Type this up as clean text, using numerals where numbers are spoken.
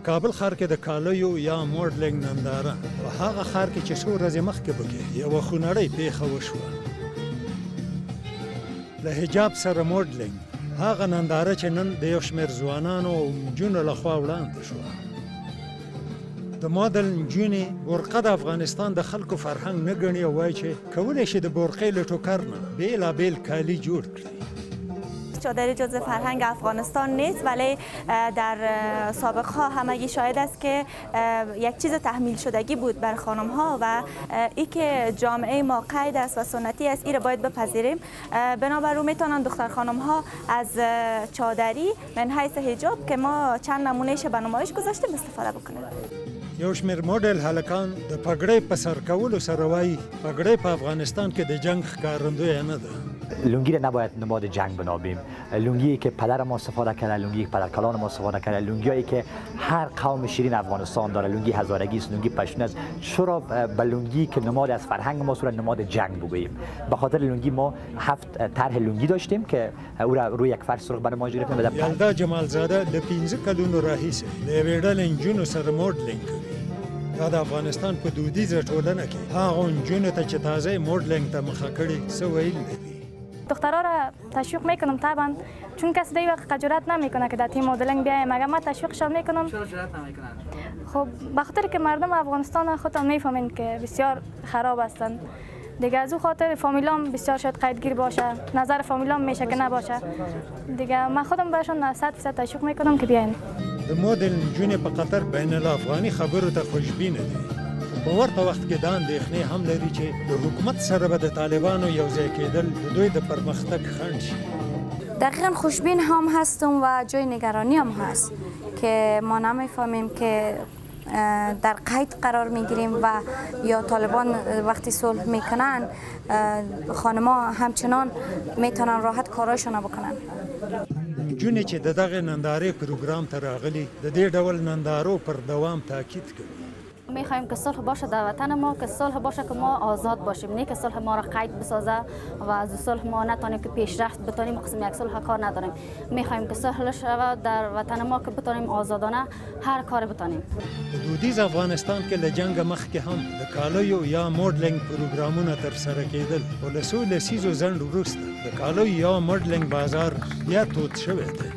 په کابل ښار کې د کالیو یا موډلینګ ننداره په هغه ښار کې چې څو ورځې مخکې پکې یوه خونړۍ پیښه وشوه. له حجاب سره موډلینګ هغه ننداره چې نن د یو شمېر ځوانانو او نجونو لخوا وړاندې شوه. د ماډل نجونې برقه د افغانستان د خلکو فرهنګ نه ګڼي او وایي چې کولی شي د برقې له ټوکر نه بېلابېل کالي جوړ کړي. چادری جزء فرهنگ افغانستان نیست، ولی در سابقه ها همگی شاهد است که یک چیز تحمیل شدگی بود بر خانم ها و ای که جامعه ما قید است و سنتی است، این را باید بپذیریم. بنابر او میتونن دختر خانم ها از چادری من حیث حجاب که ما چند نمونهش به نمایش گذاشتیم استفاده بکنیم. یو شمېر موډل هلکان د پګړۍ په سر کولو سره وایي پګړۍ په افغانستان کې د جنگ ښکارندویه نه ده. لنگی را نباید نماد جنگ بنابیم. لنگی که پدر ما استفاده کرده، لنگی که پدرکلان ما استفاده کرده، لنگیایی که هر قوم شیرین افغانستان داره، لنگی هزارگی است، لنگی پشتون است. چرا به لنگی که نماد از فرهنگ ما صورت نماد جنگ بگوییم؟ به خاطر لنگی ما 7 طرح لنگی داشتیم که او را روی یک فرش سرخ بنمایش گرفتیم. یلدا جمالزاده د 15 کلونو راهیسې د یوې ډلې نجونو سره موډلینګ کوي. دا د افغانستان په دودیزه ټولنه کې هغو نجونو ته چې تازه موډلینګ ته مخه کړي څه ویل لري. دخترها را تشویق میکنم طبعا، چون کسی دیگه وقت جرئت نمیکنه که در تیم مدلینگ بیایم، مگر من تشویقشان میکنم. چرا جرئت نمیکنن؟ خب به خاطر که مردم افغانستان خودتان میفهمین که بسیار خراب هستند دیگه. از او خاطر فامیلام بسیار شاید قیدگیر باشه، نظر فامیلام میشه که نباشه دیگه. من خودم بهشون 100% تشویق میکنم که بیاین. د مدل نجونې په قطر بین الافغاني خبرو ته خوشبینه دي. په ورته وخت کې دا اندېښنې هم لري چې د حکومت سره به د طالبانو یوځای کېدل د دوی د پرمختګ خنډ شي. دقیقا خوشبین هم هستم و جای نگرانی هم هست که ما نمیفهمیم که در قید قرار میگیریم و یا طالبان وقتی صلح میکنن خانما همچنان میتونن راحت کارایشون بکنن. نجونې چې د دغه نندارې پروګرام ته راغلي د دې ډول نندارو پر دوام تاکید کوي. میخوایم که صلح باشه در وطن ما، که صلح باشه که ما آزاد باشیم، نه که صلح ما را قید بسازه و از صلح ما نتونیم که پیشرفت بتونیم. قسم یک صلح کار نداریم. میخوایم که صلح شود در وطن ما که بتونیم آزادانه هر کار بتونیم. د دودیز افغانستان کې له جنګ مخکې هم د کالیو یا موډلینګ پروګرامونه ترسره کېدل، خو له څو لسیزو ځنډ وروسته د کالیو یا موډلینګ بازار بیا تود شوی دی.